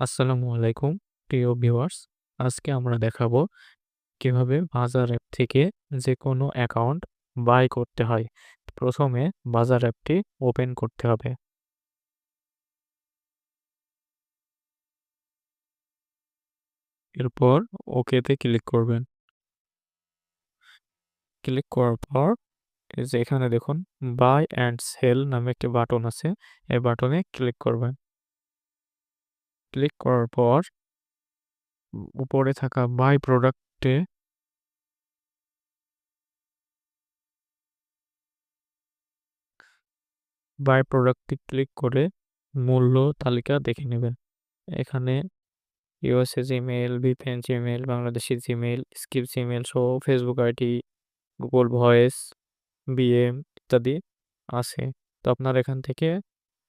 আসসালামু আলাইকুম প্রিয় ভিউয়ার্স। আজকে আমরা দেখাবো কিভাবে বাজার অ্যাপ থেকে যেকোনো অ্যাকাউন্ট বাই করতে হয়। প্রথমে বাজার অ্যাপটি ওপেন করতে হবে। এরপর ওকেতে ক্লিক করবেন। ক্লিক করার পর এই যে এখানে দেখুন বাই অ্যান্ড সেল নামে একটি বাটন আছে। এই বাটনে ক্লিক করবেন। ক্লিক করার পর উপরে থাকা বাই প্রোডাক্টে ক্লিক করে মূল্য তালিকা দেখে নেবেন। এখানে USA Gmail, VPN Gmail, Bangladeshi Gmail, স্কিপ জিমেইল সহ Facebook ID, Google voice, BM ইত্যাদি আছে। তো আপনারা এখান থেকে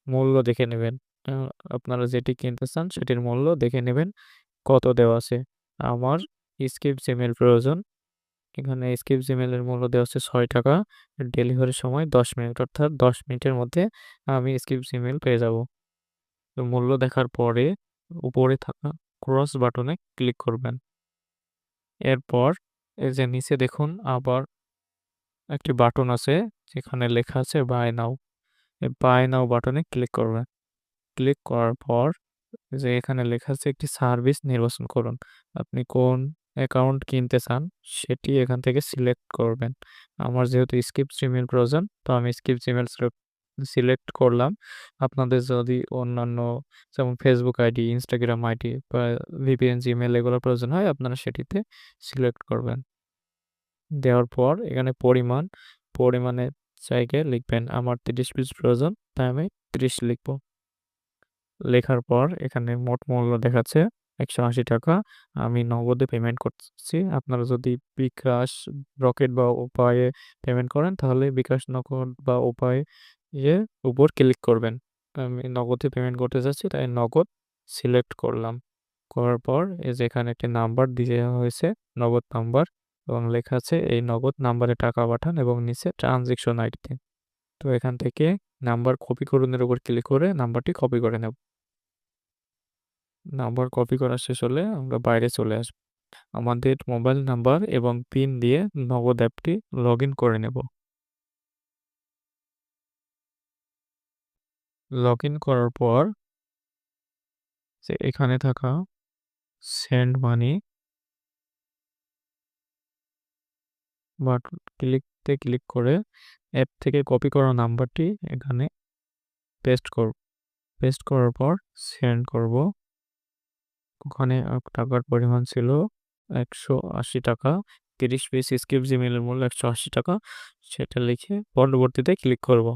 মূল্য দেখে নেবেন। আ আপনারা যেটি কিনতে চান সেটির মূল্য দেখে নেবেন কত দেওয়া আছে। আমার স্কিপ জিমেইল প্রয়োজন। এখানে স্কিপ জিমেইলের মূল্য দেওয়া হচ্ছে ৳৬। ডেলিভারির সময় ১০ মিনিট অর্থাৎ ১০ মিনিটের মধ্যে আমি স্কিপ জিমেইল পেয়ে যাবো। তো মূল্য দেখার পরে উপরে থাকা ক্রস বাটনে ক্লিক করবেন। এরপর এই যে নিচে দেখুন আবার একটি বাটন আছে যেখানে লেখা আছে বাই নাও। এই বাই নাও বাটনে ক্লিক করবেন। ক্লিক করার পর এই যে এখানে লেখা আছে একটি সার্ভিস নির্বাচন করুন। আপনি কোন অ্যাকাউন্ট কিনতে চান সেটি এখান থেকে সিলেক্ট করবেন। আমার যেহেতু স্কিপ জিমেইল প্রয়োজন তো আমি স্কিপ জিমেইল সিলেক্ট করলাম। আপনাদের যদি অন্যান্য যেমন ফেসবুক আইডি, ইনস্টাগ্রাম আইডি বা ভিপিএন, জিমেইল এগুলোর প্রয়োজন হয় আপনারা সেটিতে সিলেক্ট করবেন। দেওয়ার পর এখানে পরিমাণের জায়গায় লিখবেন আমার ৩০ পিস প্রয়োজন তাই আমি ৩০ লিখব। লেখার পর এখানে মোট মূল্য দেখাচ্ছে ৳১৮০। আমি নগদে পেমেন্ট করতেছি। আপনারা যদি বিকাশ, রকেট বা উপায়ে পেমেন্ট করেন তাহলে বিকাশ, নগদ বা উপায় উপর ক্লিক করবেন। আমি নগদে পেমেন্ট করতে চাচ্ছি তাই নগদ সিলেক্ট করলাম। করার পর এই যে এখানে একটি নাম্বার দিয়ে দেওয়া হয়েছে, নগদ নাম্বার এবং লেখা আছে এই নগদ নাম্বারে টাকা পাঠান এবং নিচে ট্রান্সেকশন আইডি দিন। তো এখান থেকে নাম্বার কপি করুনের উপর ক্লিক করে নাম্বারটি কপি করে নেব। নাম্বার কপি করা শেষ হলে আমরা বাইরে চলে আসব। আমাদের মোবাইল নাম্বার এবং পিন দিয়ে নগদ অ্যাপটি লগইন করে নেব। লগইন করার পর যে এখানে থাকা সেন্ড মানি ক্লিক করে অ্যাপ থেকে কপি করা নাম্বারটি এখানে পেস্ট করব। পেস্ট করার পর সেন্ড করব। ওখানে টাকার পরিমাণ ছিল ৳১৮০। ৩০ পিস স্কিপ জিমেইলের মূল্য ৳১৮০। সেটা লিখে পরবর্তীতে ক্লিক করব।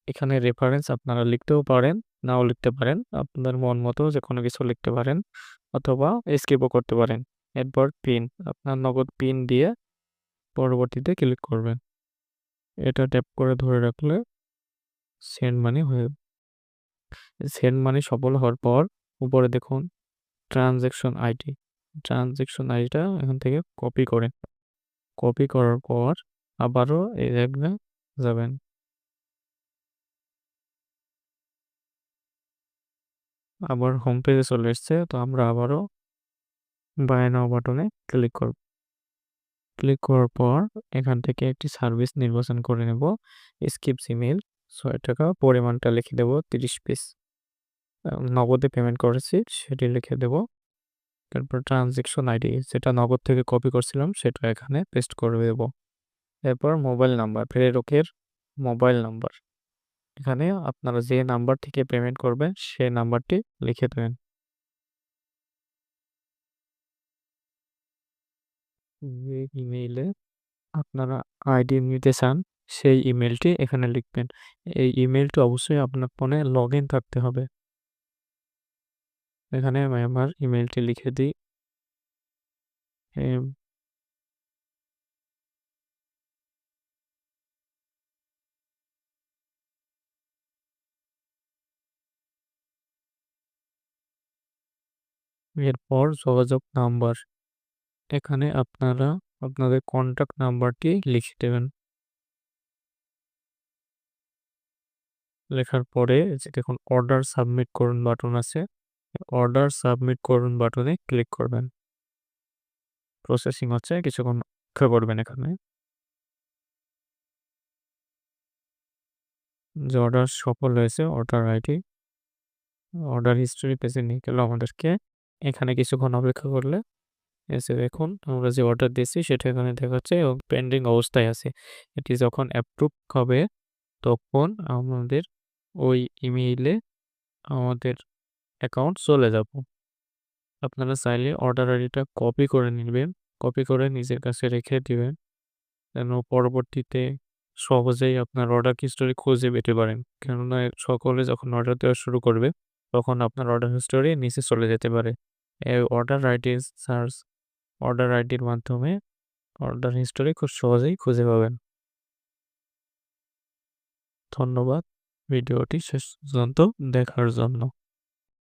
এখানে রেফারেন্স আপনারা লিখতেও পারেন, নাও লিখতে পারেন। আপনার মন মতো যেকোনো কিছু লিখতে পারেন অথবা স্কিপও করতে পারেন। এরপর পিন, আপনার নগদ পিন দিয়ে পরবর্তীতে ক্লিক করবেন। এটা ট্যাপ করে ধরে রাখলে সেন্ড মানি সেন্ড মানি সফল হওয়ার পর উপরে দেখুন ট্রান্সেকশন আইডি। ট্রান্সেকশন আইডিটা এখান থেকে কপি করেন। কপি করার পর আবারও এই জায়গায় যাবেন। আবার হোম পেজে চলে এসছে। তো আমরা আবারও বাই নাও বাটনে ক্লিক করব। ক্লিক করার পর এখান থেকে একটি সার্ভিস নির্বাচন করে নেব। স্কিপ জিমেইল ৳৬ পরিমাণটা লিখে দেব ৩০ পিস। নগদে পেমেন্ট করেছি সেটি লিখে দেব। তারপর ট্রান্সেকশন আইডি যেটা নগদ থেকে কপি করছিলাম সেটা এখানে পেস্ট করে দেব। এরপর মোবাইল নাম্বার, প্রেরকের মোবাইল নাম্বার। এখানে আপনারা যে নাম্বার থেকে পেমেন্ট করবেন সে নাম্বারটি লিখে দেবেন। যে ইমেইলে আপনারা আইডি নিতে চান সেই ইমেইলটি এখানে লিখবেন। এই ইমেইলটি অবশ্যই আপনার ফোনে লগইন থাকতে হবে। এখানে আমি আমার ইমেইলটি লিখে দিই। এম এরপর যোগাযোগ নাম্বার। এখানে আপনারা আপনাদের কন্টাক্ট নাম্বারটি লিখে দেবেন। লেখার পরে যে দেখুন অর্ডার সাবমিট করুন বাটন আছে। অর্ডার সাবমিট করুন বাটনে ক্লিক করবেন। প্রসেসিং হচ্ছে, কিছুক্ষণ অপেক্ষা করবেন এখানে। যে অর্ডার সফল হয়েছে, অর্ডার আইডি, অর্ডার হিস্টরি পেজে নিয়ে গেল আমাদেরকে। এখানে কিছুক্ষণ অপেক্ষা করলে এসে দেখুন আমরা যে অর্ডার দিয়েছি সেটা এখানে দেখাচ্ছে এবং পেন্ডিং অবস্থায় আছে। এটি যখন অ্যাপ্রুভ হবে তখন আমাদের ওই ইমেইলে আমাদের অ্যাকাউন্ট চলে যাব। আপনারা চাইলে অর্ডার আইডিটা কপি করে নিবেন। কপি করে নিজের কাছে রেখে দিবেন। যেন পরবর্তীতে সহজেই আপনার অর্ডার হিস্টোরি খুঁজে পেতে পারেন। কেননা সকলে যখন অর্ডার দেওয়া শুরু করবে, তখন আপনার অর্ডার হিস্টোরি নিচে চলে যেতে পারে। এই অর্ডার আইডি সার্চ, অর্ডার আইডির মাধ্যমে অর্ডার হিস্টোরি খুব সহজেই খুঁজে পাবেন। ধন্যবাদ ভিডিওটি শেষ পর্যন্ত দেখার জন্য।